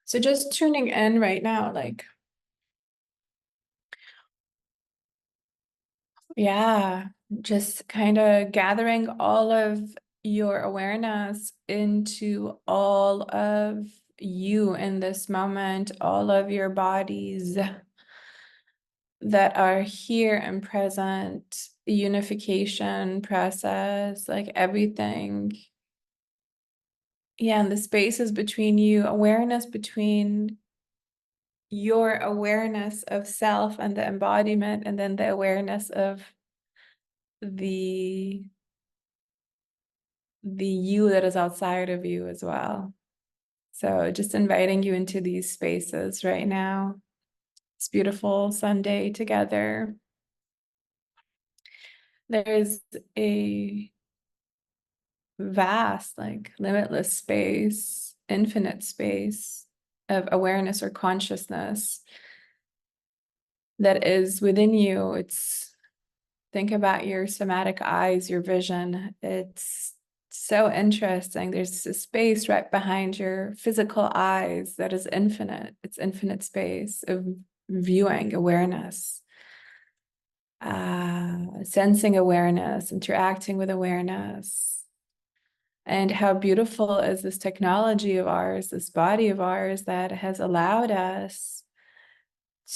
So just tuning in right now, like, yeah, just kind of gathering all of your awareness into all of you in this moment, all of your bodies that are here and present, unification process, like everything. Yeah, and the spaces between you, awareness between your awareness of self and the embodiment, and then the awareness of the the you that is outside of you as well. So just inviting you into these spaces right now. It's beautiful Sunday together. There's a vast, like limitless space, infinite space of awareness or consciousness that is within you. It's think about your somatic eyes, your vision. It's so interesting. There's a space right behind your physical eyes that is infinite. It's infinite space of viewing awareness, sensing awareness, interacting with awareness. And how beautiful is this technology of ours, this body of ours that has allowed us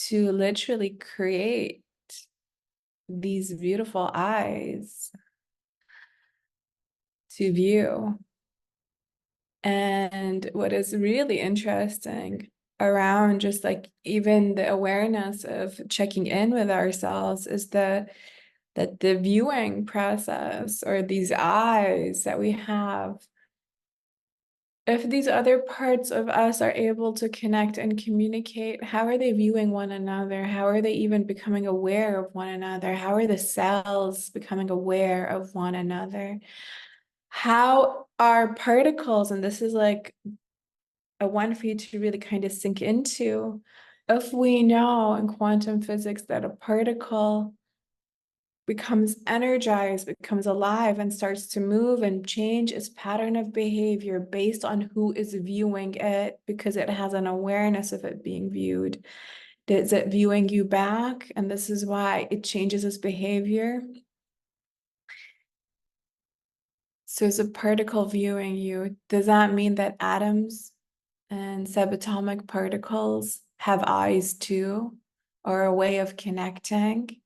to literally create these beautiful eyes to view. And what is really interesting around just like even the awareness of checking in with ourselves is that the viewing process or these eyes that we have, if these other parts of us are able to connect and communicate, how are they viewing one another? How are they even becoming aware of one another? How are the cells becoming aware of one another? How are particles, and this is like a one for you to really kind of sink into, if we know in quantum physics that a particle becomes energized, becomes alive, and starts to move and change its pattern of behavior based on who is viewing it, because it has an awareness of it being viewed. Is it viewing you back? And this is why it changes its behavior. So is a particle viewing you? Does that mean that atoms and subatomic particles have eyes too, or a way of connecting?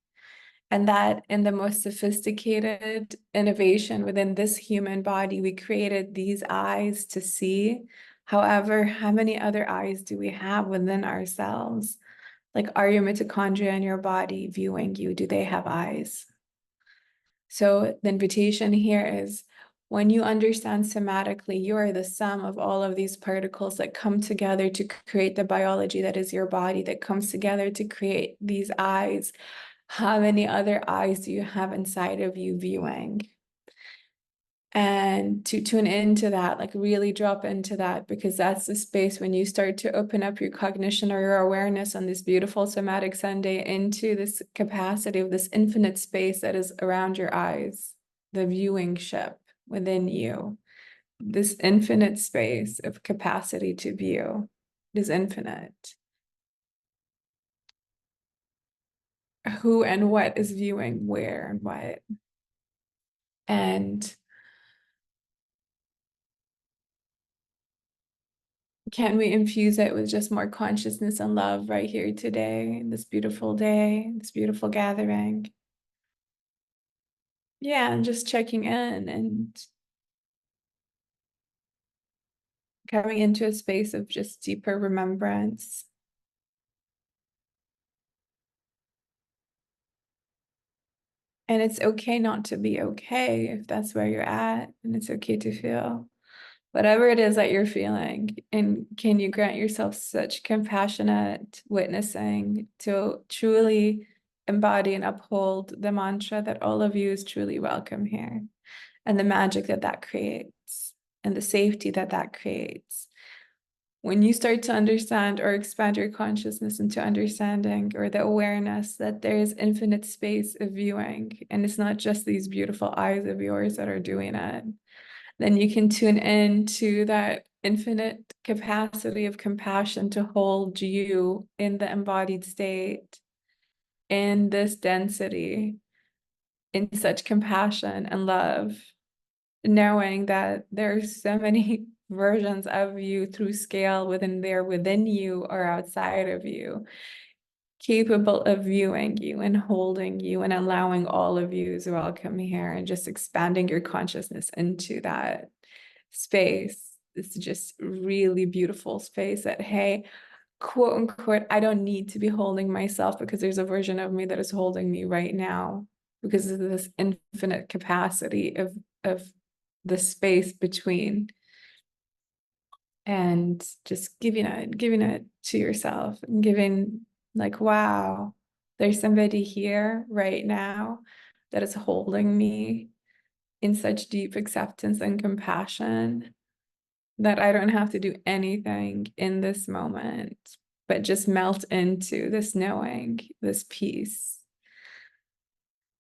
And that in the most sophisticated innovation within this human body, we created these eyes to see. However, how many other eyes do we have within ourselves? Like, are your mitochondria in your body viewing you? Do they have eyes? So the invitation here is, when you understand somatically, you are the sum of all of these particles that come together to create the biology that is your body, that comes together to create these eyes. How many other eyes do you have inside of you viewing? And to tune into that, like really drop into that, because that's the space when you start to open up your cognition or your awareness on this beautiful somatic Sunday into this capacity of this infinite space that is around your eyes, the viewing ship within you, this infinite space of capacity to view is infinite. Who and what is viewing where and what? And can we infuse it with just more consciousness and love right here today, this beautiful day, this beautiful gathering? Yeah, and just checking in and coming into a space of just deeper remembrance. And it's okay not to be okay if that's where you're at, and it's okay to feel whatever it is that you're feeling. And can you grant yourself such compassionate witnessing to truly embody and uphold the mantra that all of you is truly welcome here, and the magic that that creates, and the safety that that creates. When you start to understand or expand your consciousness into understanding or the awareness that there is infinite space of viewing, and it's not just these beautiful eyes of yours that are doing it, then you can tune in to that infinite capacity of compassion to hold you in the embodied state, in this density, in such compassion and love, knowing that there's so many versions of you through scale within you or outside of you, capable of viewing you and holding you and allowing all of you to welcome here and just expanding your consciousness into that space. It's just really beautiful space that, hey, quote unquote, I don't need to be holding myself because there's a version of me that is holding me right now because of this infinite capacity of the space between, and just giving it to yourself and giving, like, wow, there's somebody here right now that is holding me in such deep acceptance and compassion that I don't have to do anything in this moment, but just melt into this knowing, this peace.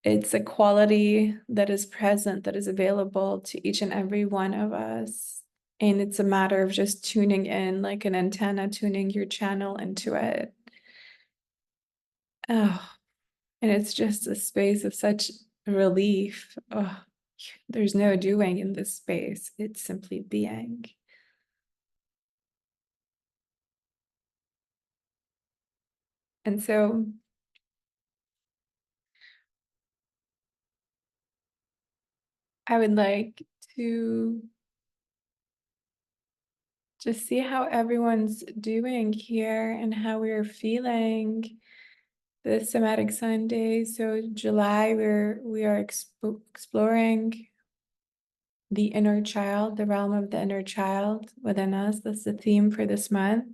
It's a quality that is present, that is available to each and every one of us. And it's a matter of just tuning in like an antenna, tuning your channel into it. Oh, and it's just a space of such relief. Oh, there's no doing in this space. It's simply being. And so I would like to just see how everyone's doing here and how we're feeling this Somatic Sunday. So July, we are exploring the inner child, the realm of the inner child within us. That's the theme for this month.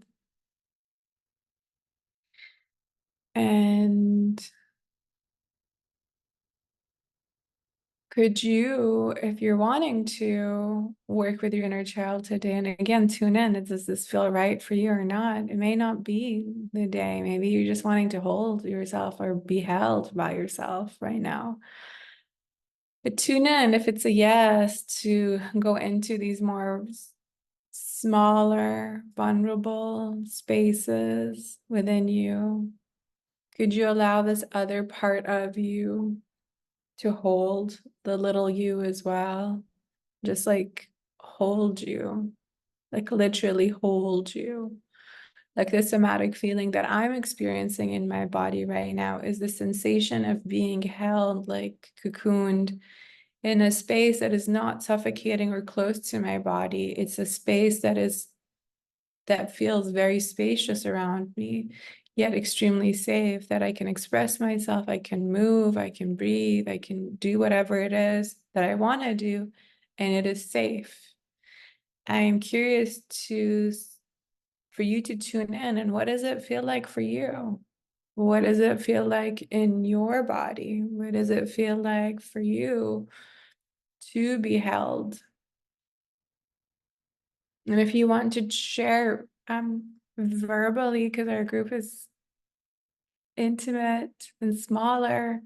And could you, if you're wanting to work with your inner child today, and again, tune in, does this feel right for you or not? It may not be the day. Maybe you're just wanting to hold yourself or be held by yourself right now. But tune in if it's a yes to go into these more smaller, vulnerable spaces within you. Could you allow this other part of you to hold the little you as well? Just like hold you, like literally hold you. Like the somatic feeling that I'm experiencing in my body right now is the sensation of being held, like cocooned in a space that is not suffocating or close to my body. It's a space that feels very spacious around me, yet extremely safe, that I can express myself, I can move, I can breathe, I can do whatever it is that I want to do, and it is safe. I am curious for you to tune in, and what does it feel like for you? What does it feel like in your body? What does it feel like for you to be held? And if you want to share verbally, because our group is intimate and smaller,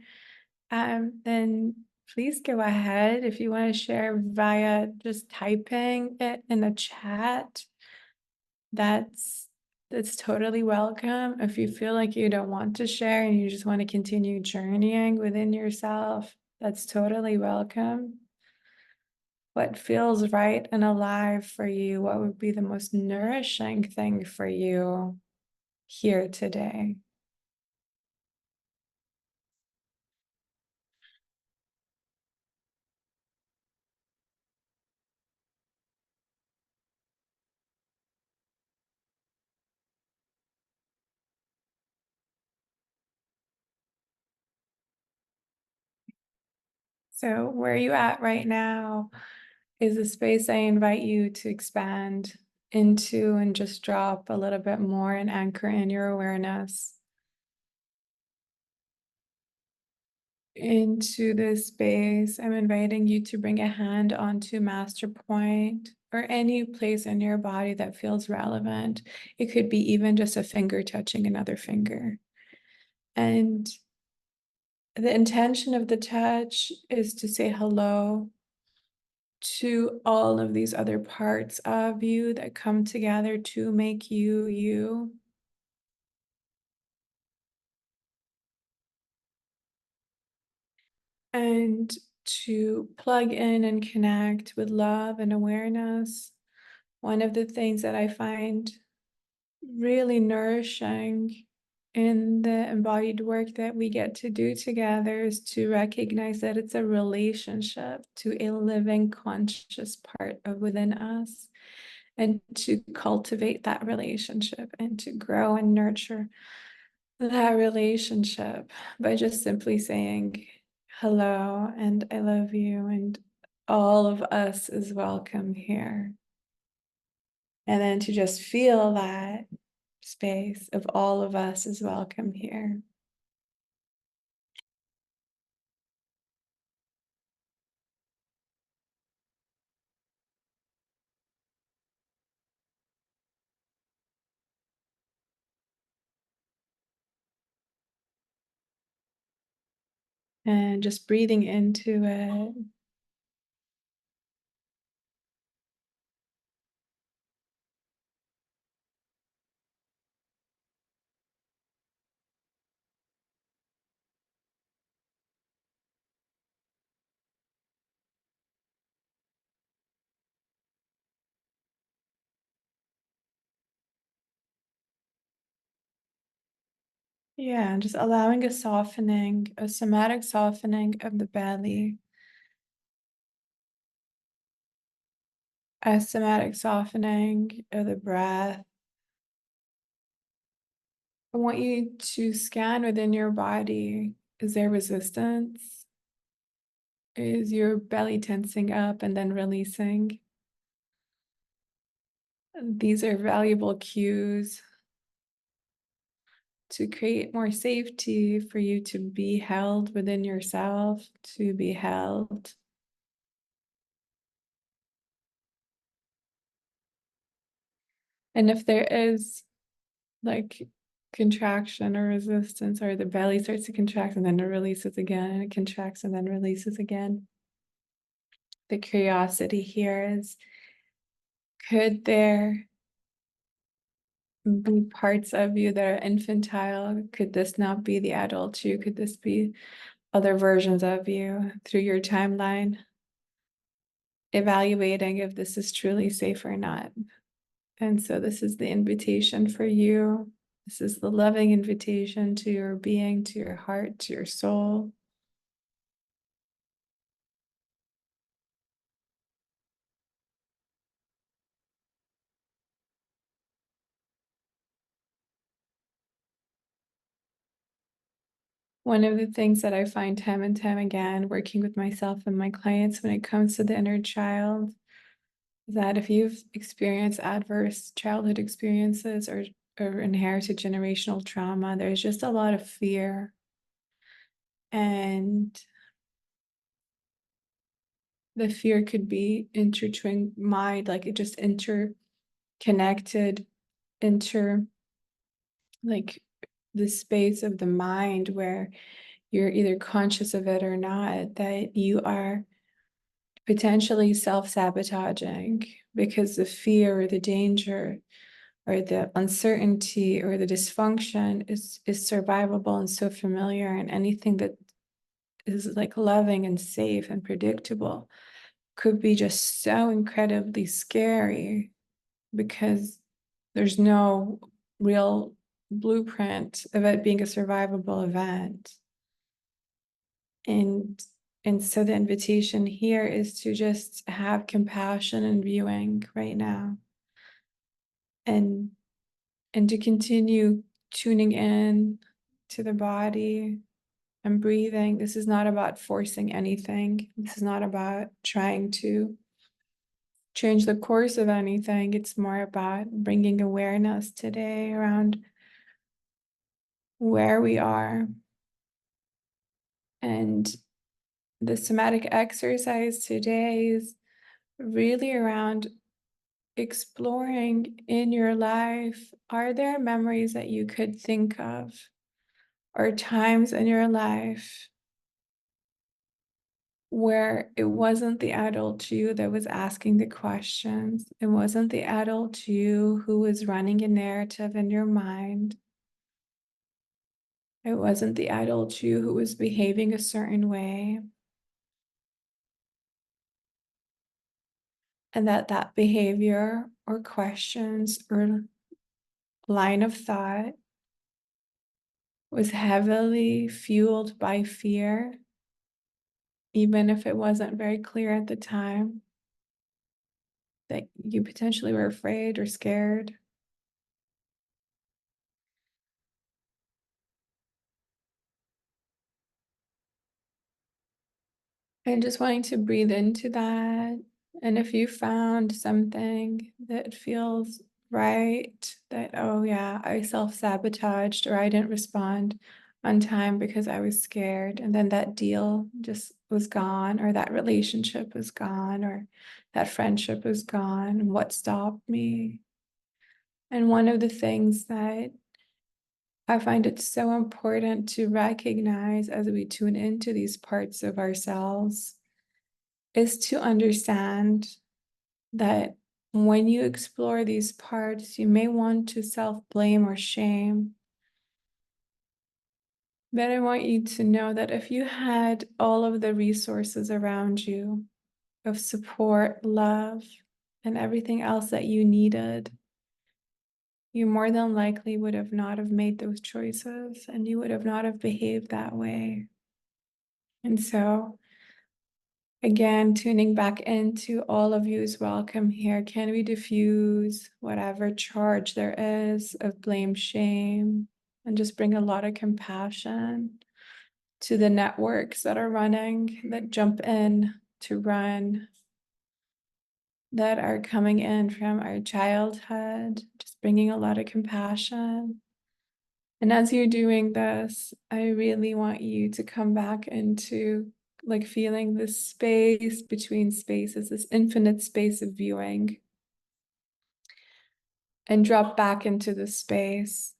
then please go ahead. If you want to share via just typing it in the chat, that's totally welcome. If you feel like you don't want to share and you just want to continue journeying within yourself, that's totally welcome. What feels right and alive for you? What would be the most nourishing thing for you here today? So where are you at right now is a space I invite you to expand into and just drop a little bit more and anchor in your awareness into this space. I'm inviting you to bring a hand onto master point or any place in your body that feels relevant. It could be even just a finger touching another finger. And the intention of the touch is to say hello to all of these other parts of you that come together to make you you. And to plug in and connect with love and awareness. One of the things that I find really nourishing in the embodied work that we get to do together is to recognize that it's a relationship to a living conscious part of within us, and to cultivate that relationship and to grow and nurture that relationship by just simply saying hello and I love you and all of us is welcome here. And then to just feel that space of all of us is welcome here. And just breathing into it. Yeah, and just allowing a softening, a somatic softening of the belly, a somatic softening of the breath. I want you to scan within your body. Is there resistance? Is your belly tensing up and then releasing? These are valuable cues to create more safety for you to be held within yourself, to be held. And if there is like contraction or resistance, or the belly starts to contract and then it releases again, and it contracts and then releases again, the curiosity here is, could there be parts of you that are infantile? Could this not be the adult you? Could this be other versions of you through your timeline? Evaluating if this is truly safe or not. And so this is the invitation for you. This is the loving invitation to your being, to your heart, to your soul. One of the things that I find time and time again working with myself and my clients when it comes to the inner child is that if you've experienced adverse childhood experiences or inherited generational trauma, there's just a lot of fear. And the fear could be intertwined mind, like it just interconnected, inter like the space of the mind where you're either conscious of it or not, that you are potentially self-sabotaging because the fear or the danger or the uncertainty or the dysfunction is survivable and so familiar, and anything that is like loving and safe and predictable could be just so incredibly scary because there's no real blueprint of it being a survivable event. And so the invitation here is to just have compassion and viewing right now, and to continue tuning in to the body and breathing. This is not about forcing anything. This is not about trying to change the course of anything. It's more about bringing awareness today around where we are. And the somatic exercise today is really around exploring in your life. Are there memories that you could think of, or times in your life where it wasn't the adult you that was asking the questions. It wasn't the adult you who was running a narrative in your mind. It wasn't the adult you who was behaving a certain way. And that behavior or questions or line of thought was heavily fueled by fear, even if it wasn't very clear at the time that you potentially were afraid or scared. And just wanting to breathe into that. And if you found something that feels right, that, oh yeah, I self-sabotaged or I didn't respond on time because I was scared, and then that deal just was gone, or that relationship was gone, or that friendship was gone, and what stopped me? And one of the things that I find it so important to recognize as we tune into these parts of ourselves is to understand that when you explore these parts, you may want to self-blame or shame. But I want you to know that if you had all of the resources around you of support, love, and everything else that you needed, you more than likely would have not have made those choices and you would have not have behaved that way. And so again, tuning back into all of you is welcome here. Can we diffuse whatever charge there is of blame, shame, and just bring a lot of compassion to the networks that are running, that jump in to run, that are coming in from our childhood, just bringing a lot of compassion. And as you're doing this, I really want you to come back into like feeling this space between spaces, this infinite space of viewing, and drop back into the space.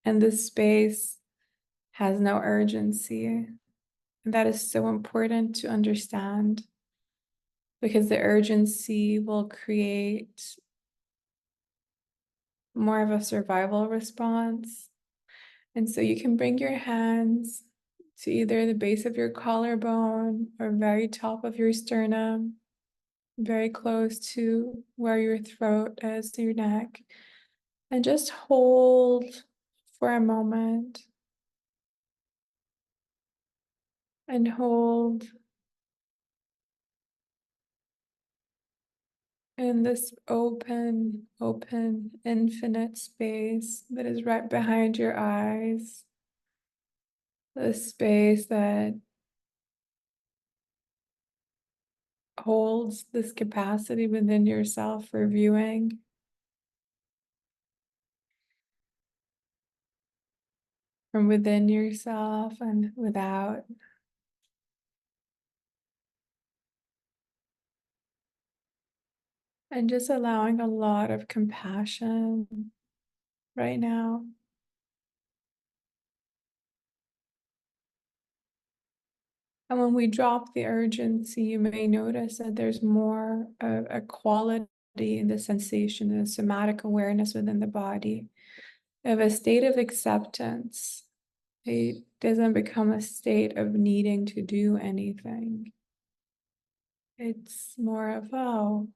And this space has no urgency. And that is so important to understand, because the urgency will create more of a survival response. And so you can bring your hands to either the base of your collarbone or very top of your sternum, very close to where your throat is, your neck, and just hold for a moment and hold in this open, infinite space that is right behind your eyes, the space that holds this capacity within yourself for viewing. From within yourself and without. And just allowing a lot of compassion right now. And when we drop the urgency, you may notice that there's more of a quality in the sensation, the somatic awareness within the body, of a state of acceptance. It doesn't become a state of needing to do anything. It's more of, oh,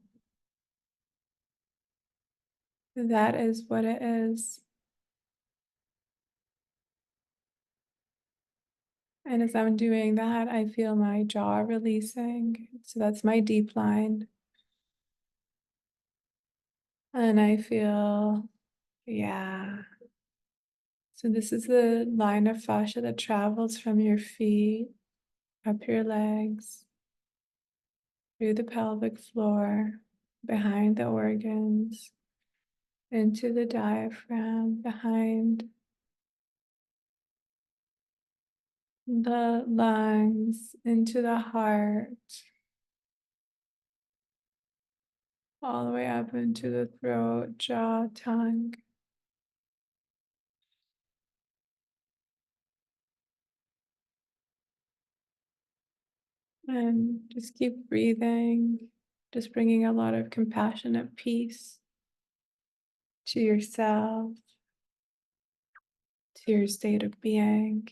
that is what it is. And as I'm doing that, I feel my jaw releasing. So that's my deep line. And I feel, yeah. So this is the line of fascia that travels from your feet, up your legs, through the pelvic floor, behind the organs, into the diaphragm, behind the lungs, into the heart, all the way up into the throat, jaw, tongue. And just keep breathing, just bringing a lot of compassionate peace to yourself, to your state of being.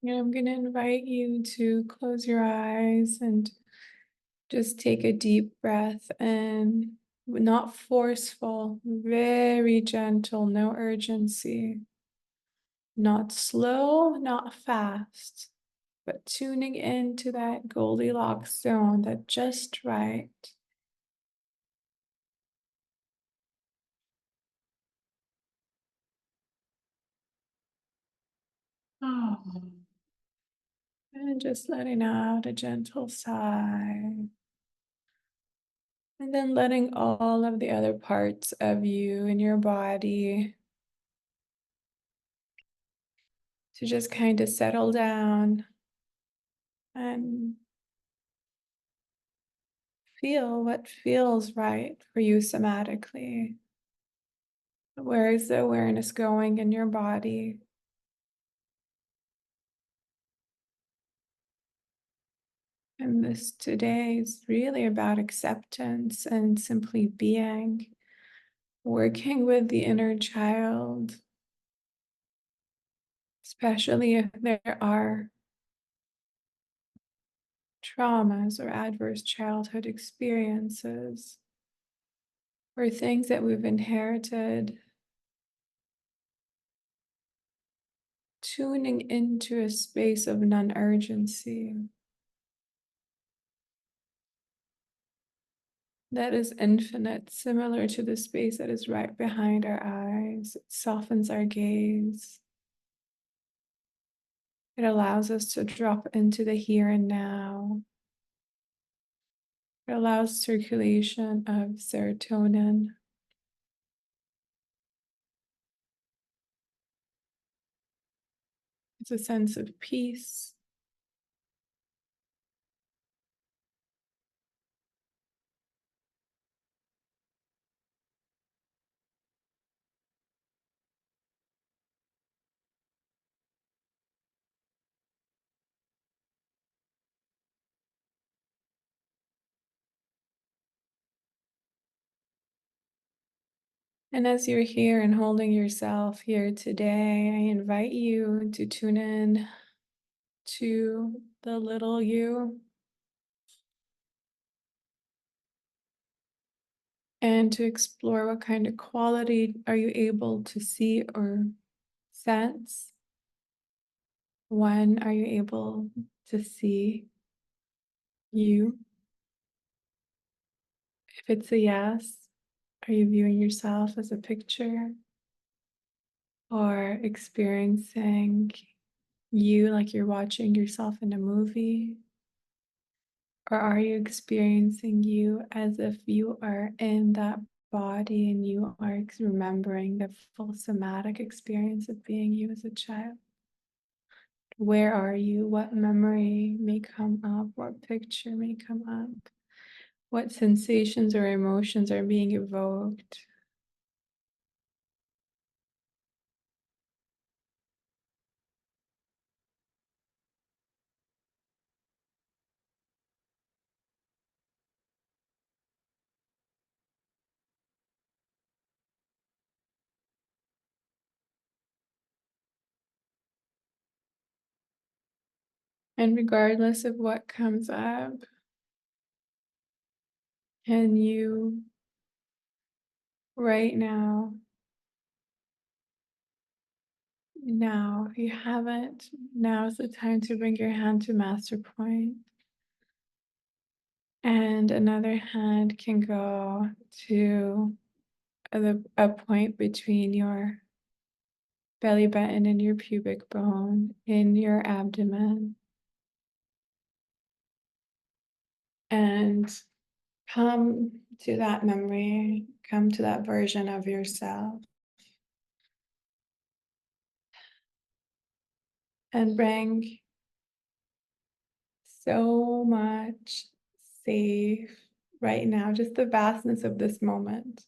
And I'm going to invite you to close your eyes and just take a deep breath in, not forceful, very gentle, no urgency, not slow, not fast, but tuning into that Goldilocks zone, that just right. Oh. And just letting out a gentle sigh. And then letting all of the other parts of you and your body to just kind of settle down and feel what feels right for you somatically. Where is the awareness going in your body? And this today is really about acceptance and simply being, working with the inner child, especially if there are traumas or adverse childhood experiences or things that we've inherited, tuning into a space of non-urgency that is infinite, similar to the space that is right behind our eyes. It softens our gaze. It allows us to drop into the here and now. It allows circulation of serotonin. It's a sense of peace. And as you're here and holding yourself here today, I invite you to tune in to the little you and to explore what kind of quality are you able to see or sense. When are you able to see you? If it's a yes, are you viewing yourself as a picture or experiencing you like you're watching yourself in a movie? Or are you experiencing you as if you are in that body and you are remembering the full somatic experience of being you as a child? Where are you? What memory may come up? What picture may come up? What sensations or emotions are being evoked? And regardless of what comes up, can you right now, if you haven't, now is the time to bring your hand to master point. And another hand can go to a point between your belly button and your pubic bone in your abdomen. And come to that memory, come to that version of yourself. And bring so much safe right now, just the vastness of this moment,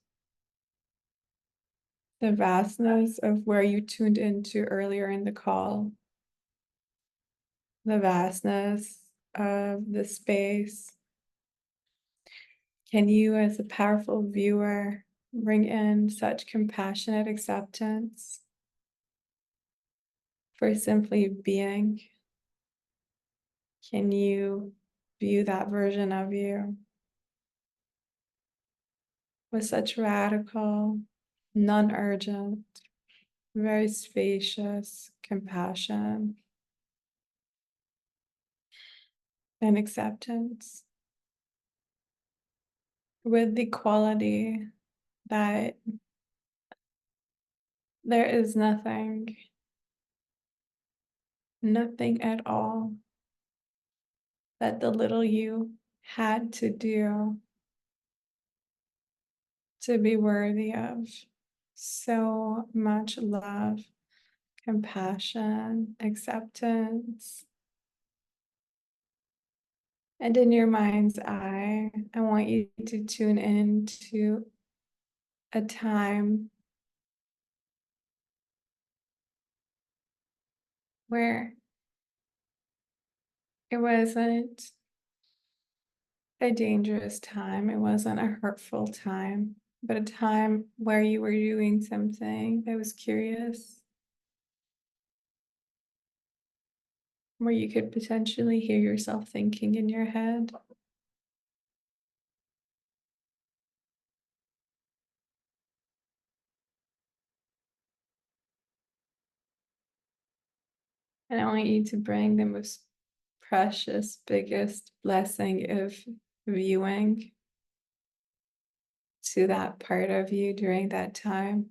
the vastness of where you tuned into earlier in the call, the vastness of the space. Can you, as a powerful viewer, bring in such compassionate acceptance for simply being? Can you view that version of you with such radical, non-urgent, very spacious compassion and acceptance, with the quality that there is nothing, nothing at all that the little you had to do to be worthy of so much love, compassion, acceptance. And in your mind's eye, I want you to tune in to a time where it wasn't a dangerous time, it wasn't a hurtful time, but a time where you were doing something that was curious, where you could potentially hear yourself thinking in your head. And I want you to bring the most precious, biggest blessing of viewing to that part of you during that time.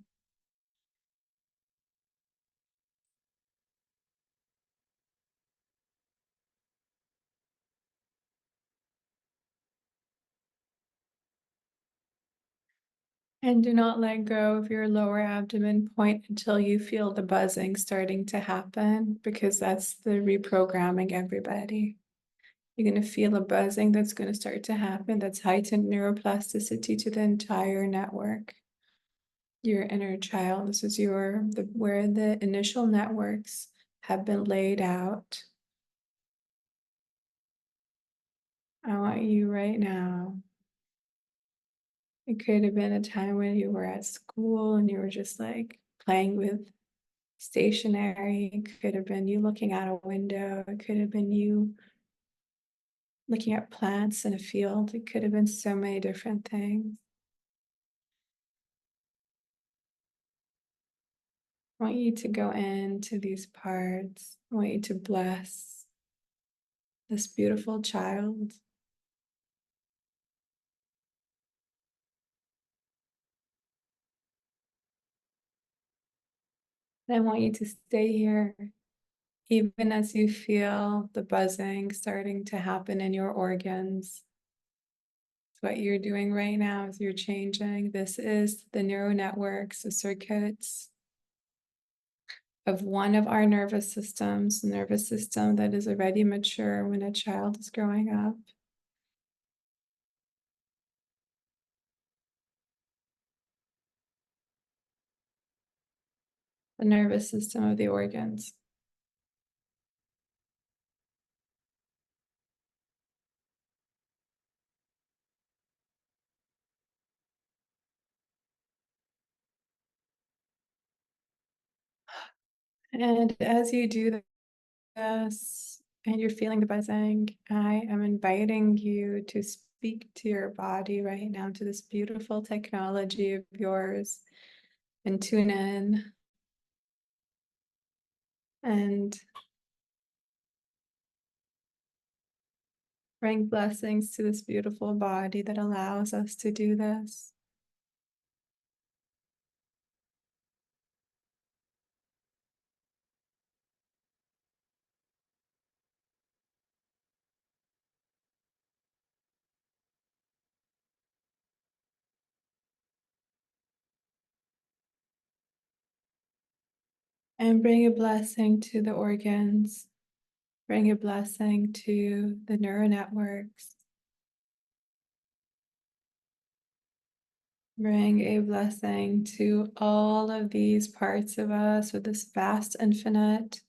And do not let go of your lower abdomen point until you feel the buzzing starting to happen, because that's the reprogramming, everybody. You're going to feel a buzzing that's going to start to happen. That's heightened neuroplasticity to the entire network. Your inner child, this is where the initial networks have been laid out. I want you right now. It could have been a time when you were at school and you were just like playing with stationery. It could have been you looking out a window. It could have been you looking at plants in a field. It could have been so many different things. I want you to go into these parts. I want you to bless this beautiful child. And I want you to stay here, even as you feel the buzzing starting to happen in your organs. So what you're doing right now is you're changing. This is the neural networks, the circuits of one of our nervous systems, the nervous system that is already mature when a child is growing up. The nervous system of the organs. And as you do this and you're feeling the buzzing, I am inviting you to speak to your body right now, to this beautiful technology of yours, and tune in and bring blessings to this beautiful body that allows us to do this. And bring a blessing to the organs. Bring a blessing to the neural networks. Bring a blessing to all of these parts of us with this vast, infinite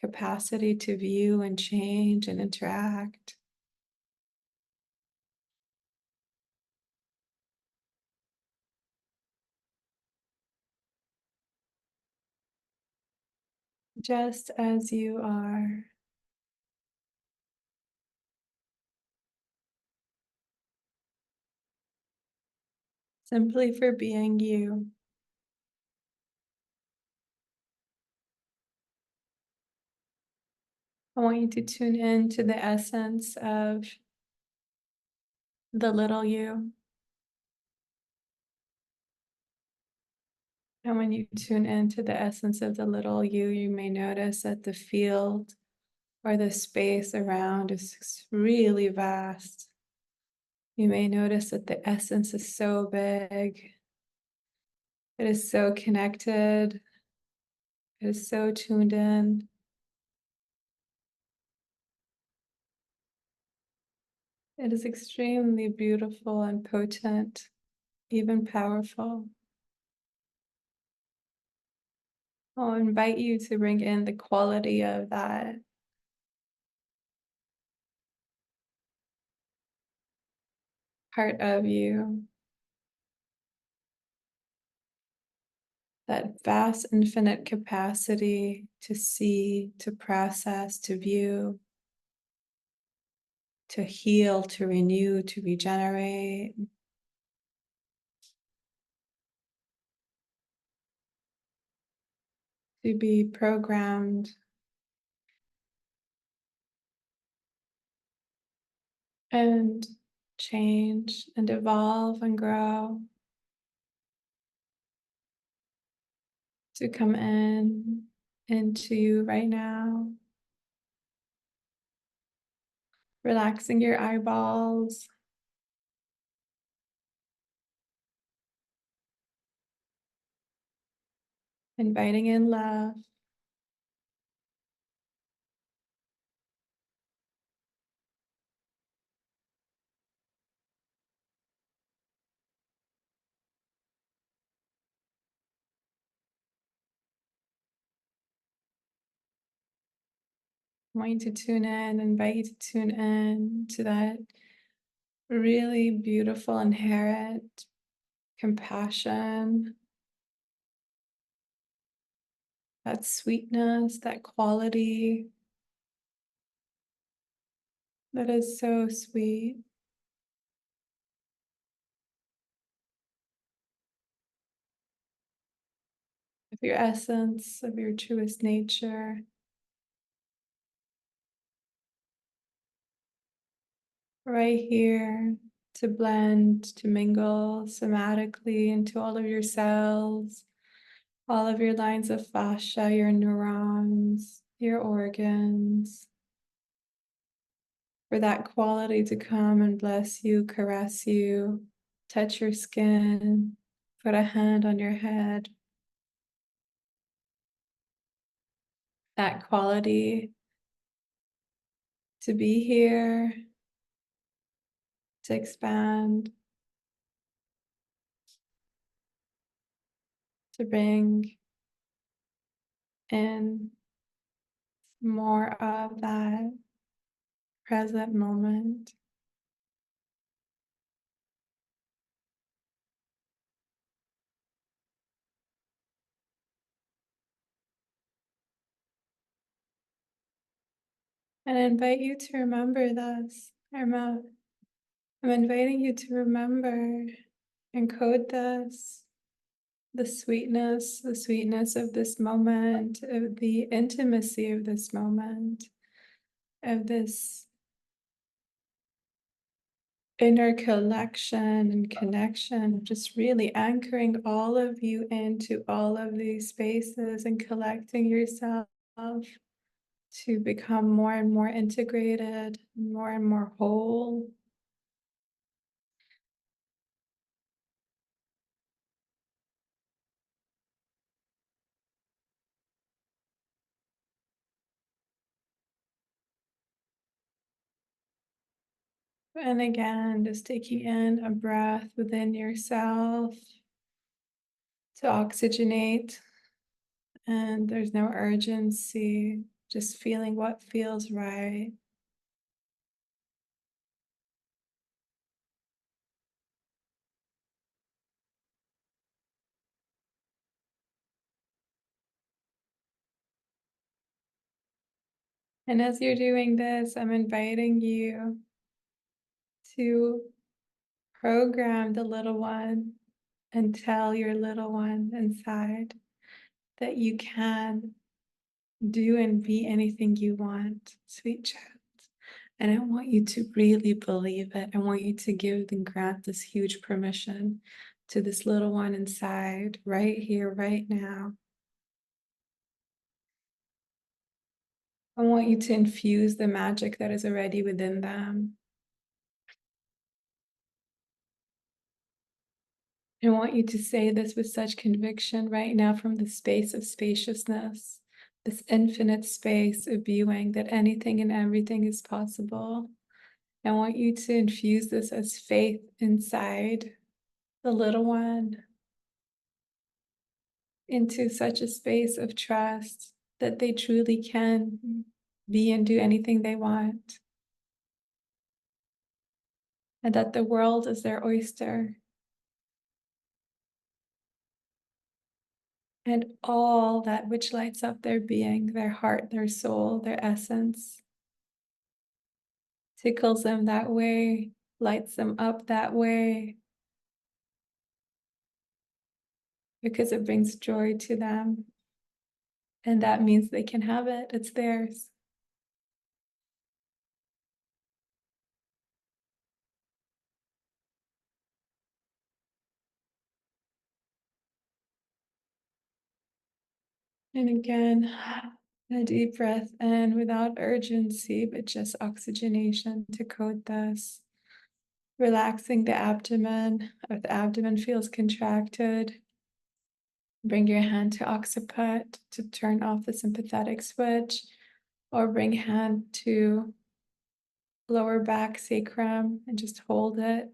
capacity to view and change and interact. Just as you are. Simply for being you. I want you to tune in to the essence of the little you. And when you tune into the essence of the little you, you may notice that the field or the space around is really vast. You may notice that the essence is so big. It is so connected. It is so tuned in. It is extremely beautiful and potent, even powerful. I'll invite you to bring in the quality of that part of you, that vast, infinite capacity to see, to process, to view, to heal, to renew, to regenerate. To be programmed and change and evolve and grow, to come in into you right now, relaxing your eyeballs, inviting in love, wanting to tune in, invite you to tune in to that really beautiful inherent compassion, that sweetness, that quality that is so sweet. Of your essence, of your truest nature, right here to blend, to mingle somatically into all of your cells, all of your lines of fascia, your neurons, your organs, for that quality to come and bless you, caress you, touch your skin, put a hand on your head. That quality to be here, to expand, to bring in more of that present moment. And I invite you to remember this. I'm inviting you to remember and code this, the sweetness of this moment, of the intimacy of this moment, of this inner collection and connection, just really anchoring all of you into all of these spaces and collecting yourself to become more and more integrated, more and more whole. And again, just taking in a breath within yourself to oxygenate. And there's no urgency, just feeling what feels right. And as you're doing this, I'm inviting you to program the little one and tell your little one inside that you can do and be anything you want, sweet child. And I want you to really believe it. I want you to give and grant this huge permission to this little one inside, right here, right now. I want you to infuse the magic that is already within them. I want you to say this with such conviction right now from the space of spaciousness, this infinite space of viewing that anything and everything is possible. I want you to infuse this as faith inside the little one into such a space of trust that they truly can be and do anything they want, and that the world is their oyster, and all that which lights up their being, their heart, their soul, their essence, tickles them that way, lights them up that way, because it brings joy to them. And that means they can have it, it's theirs. And again, a deep breath in without urgency, but just oxygenation to code this. Relaxing the abdomen. If the abdomen feels contracted, bring your hand to occiput to turn off the sympathetic switch, or bring hand to lower back sacrum and just hold it.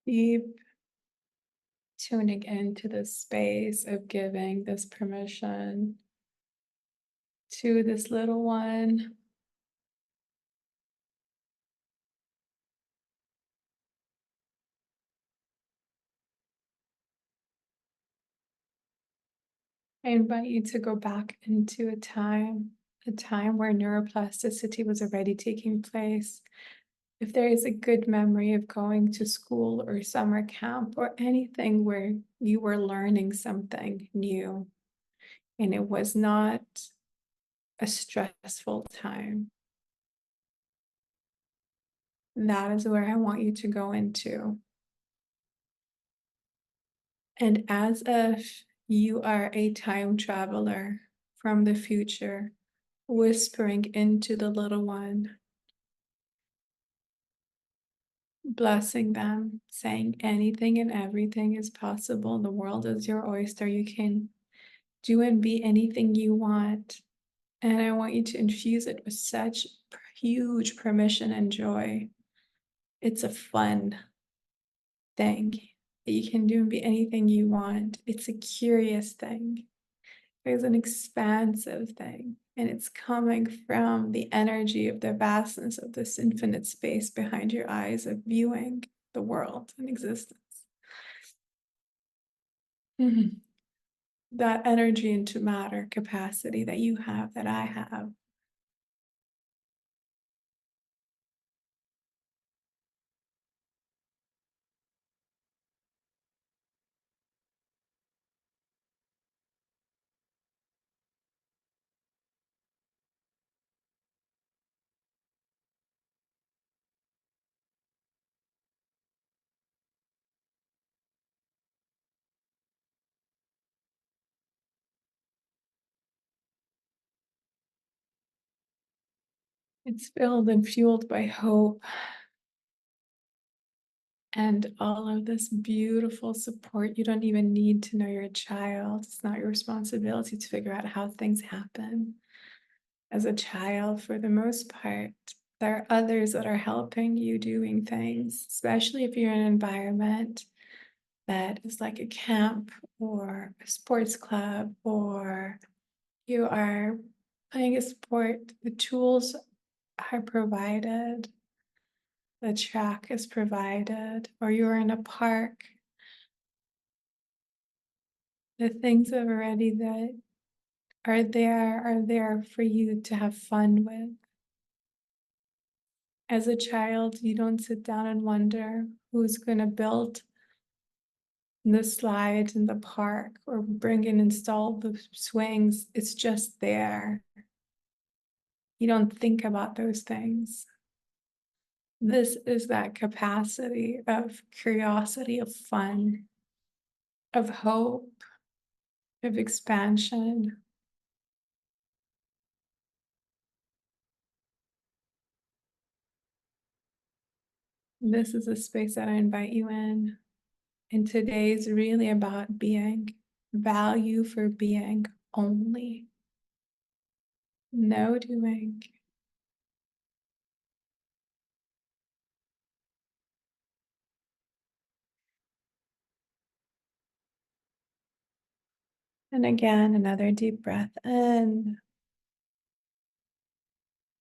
Deep tuning into the space of giving this permission to this little one. I invite you to go back into a time where neuroplasticity was already taking place. If there is a good memory of going to school or summer camp or anything where you were learning something new and it was not a stressful time, that is where I want you to go into. And as if you are a time traveler from the future, whispering into the little one, blessing them, saying anything and everything is possible. The world is your oyster. You can do and be anything you want. And I want you to infuse it with such huge permission and joy. It's a fun thing that you can do and be anything you want. It's a curious thing. It's an expansive thing. And it's coming from the energy of the vastness of this infinite space behind your eyes of viewing the world and existence. Mhm. That energy into matter capacity that you have, that I have. It's filled and fueled by hope and all of this beautiful support. You don't even need to know your child. It's not your responsibility to figure out how things happen. As a child, for the most part, there are others that are helping you doing things, especially if you're in an environment that is like a camp or a sports club, or you are playing a sport. The tools are provided, the track is provided, or you're in a park. The things already that are there for you to have fun with. As a child, you don't sit down and wonder who's going to build the slide in the park or bring and install the swings. It's just there. You don't think about those things. This is that capacity of curiosity, of fun, of hope, of expansion. This is a space that I invite you in. And today is really about being, value for being only, no doing. And again, another deep breath in.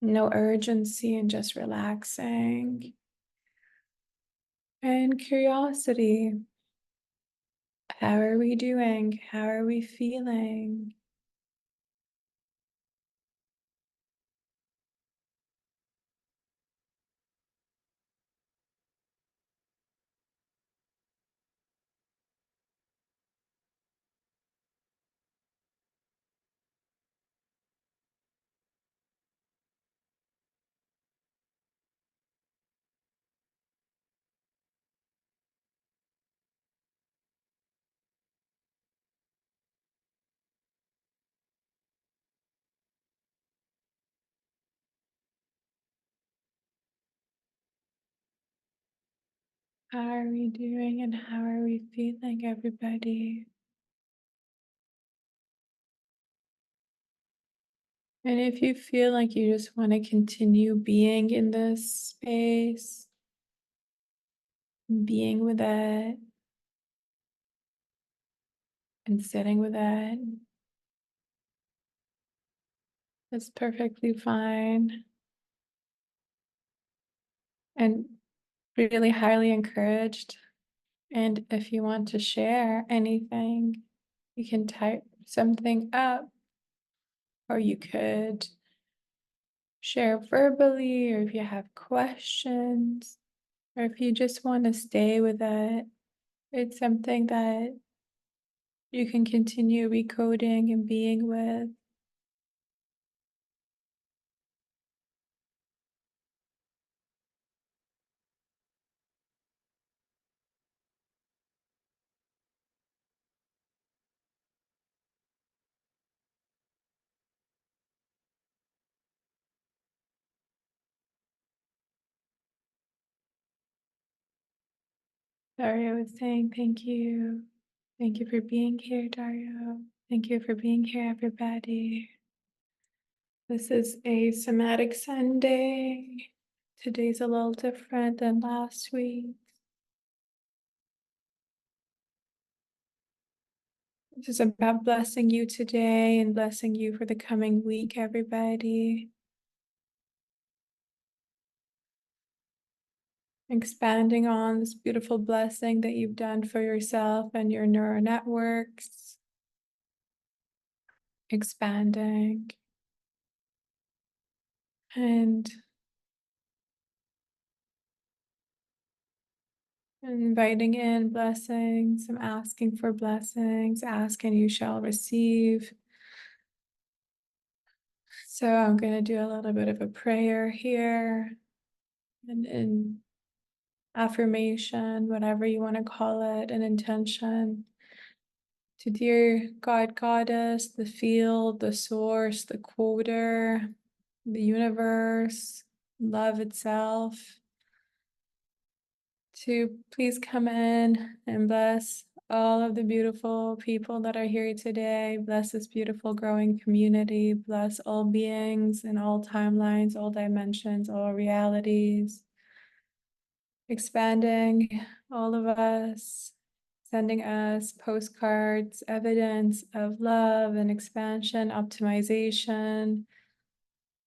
No urgency and just relaxing. And curiosity. How are we doing? How are we feeling? How are we doing and how are we feeling, everybody? And if you feel like you just want to continue being in this space, being with it, and sitting with it, that's perfectly fine. And really highly encouraged. And if you want to share anything, you can type something up, or you could share verbally, or if you have questions, or if you just want to stay with it, it's something that you can continue recoding and being with. Dario was saying thank you. Thank you for being here, Dario. Thank you for being here, everybody. This is a Somatic Sunday. Today's a little different than last week. This is about blessing you today and blessing you for the coming week, everybody. Expanding on this beautiful blessing that you've done for yourself and your neural networks. Expanding. And inviting in blessings. I'm asking for blessings. Ask and you shall receive. So I'm going to do a little bit of a prayer here and in affirmation, whatever you want to call it, an intention to dear God, Goddess, the field, the source, the quoter, the universe, love itself, to please come in and bless all of the beautiful people that are here today. Bless this beautiful growing community. Bless all beings in all timelines, all dimensions, all realities. Expanding all of us, sending us postcards, evidence of love and expansion, optimization.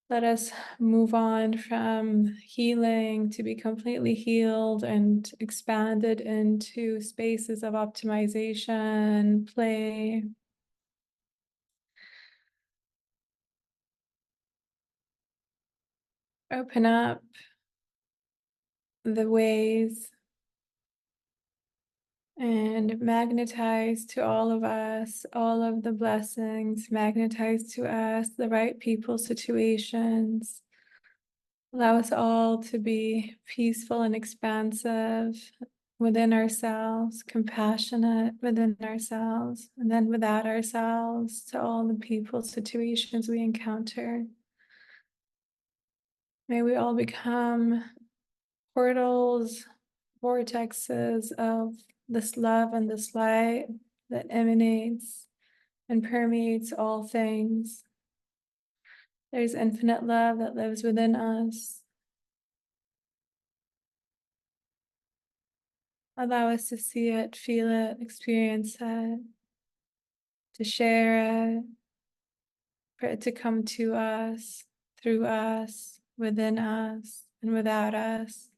Let us move on from healing to be completely healed and expanded into spaces of optimization, play. Open up the ways and magnetize to all of us all of the blessings, magnetize to us the right people, situations. Allow us all to be peaceful and expansive within ourselves, compassionate within ourselves, and then without ourselves to all the people, situations we encounter. May we all become portals, vortexes of this love and this light that emanates and permeates all things. There's infinite love that lives within us. Allow us to see it, feel it, experience it, to share it, for it to come to us, through us, within us, and without us.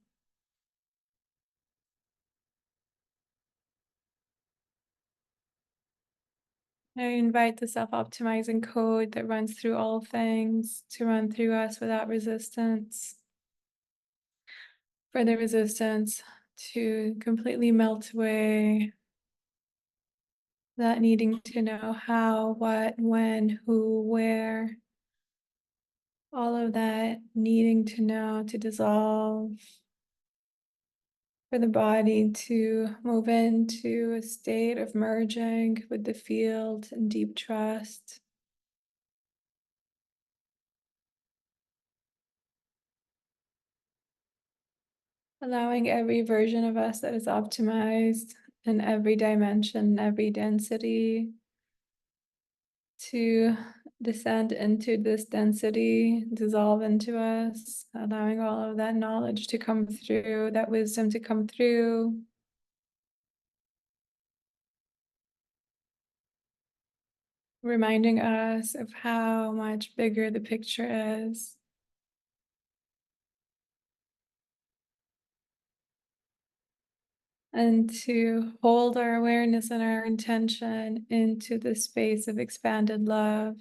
I invite the self-optimizing code that runs through all things to run through us without resistance. For the resistance to completely melt away, not needing to know how, what, when, who, where, all of that needing to know to dissolve, for the body to move into a state of merging with the field and deep trust. Allowing every version of us that is optimized in every dimension, every density, to descend into this density, dissolve into us, allowing all of that knowledge to come through, that wisdom to come through. Reminding us of how much bigger the picture is. And to hold our awareness and our intention into the space of expanded love.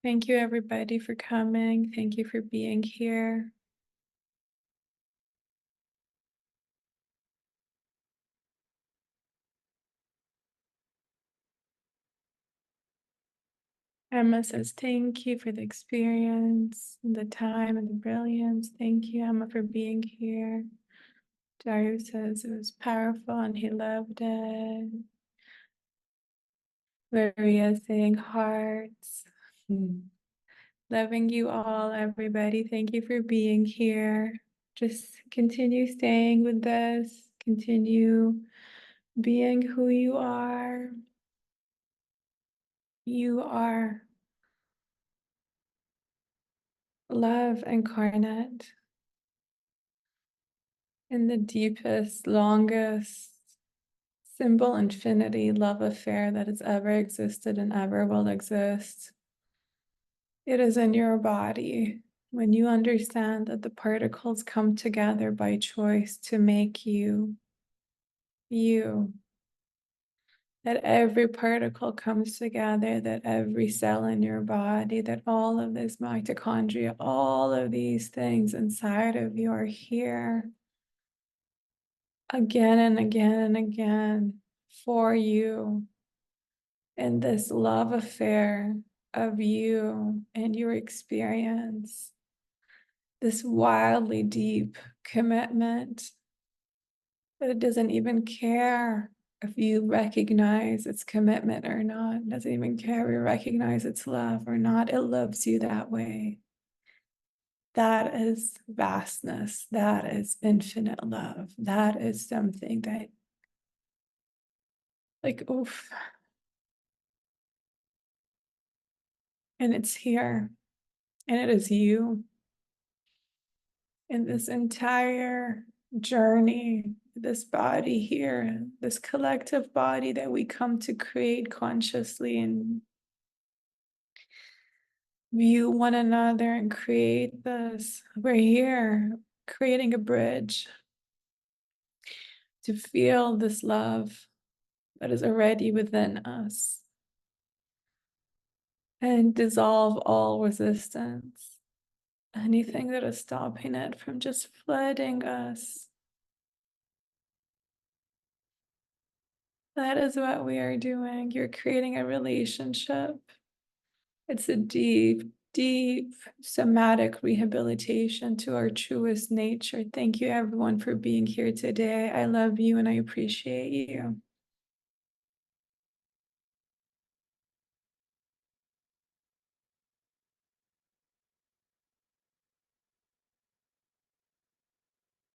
Thank you, everybody, for coming. Thank you for being here. Emma says, thank you for the experience, the time, and the brilliance. Thank you, Emma, for being here. Dario says it was powerful and he loved it. Maria saying hearts. Loving you all, everybody. Thank you for being here. Just continue staying with this. Continue being who you are. You are love incarnate in the deepest, longest symbol infinity love affair that has ever existed and ever will exist. It is in your body. When you understand that the particles come together by choice to make you, that every particle comes together, that every cell in your body, that all of this mitochondria, all of these things inside of you are here again and again and again for you in this love affair of you and your experience, this wildly deep commitment That it doesn't even care if you recognize its commitment or not. It doesn't even care if you recognize its love or not. It loves you that way. That is vastness. That is infinite love. That is something that, like, oof. And it's here. And it is you in this entire journey, this body here, this collective body that we come to create consciously and view one another and create this. We're here creating a bridge to feel this love that is already within us and dissolve all resistance, anything that is stopping it from just flooding us. That is what we are doing. You're creating a relationship. It's a deep, deep somatic rehabilitation to our truest nature. Thank you, everyone, for being here today. I love you and I appreciate you.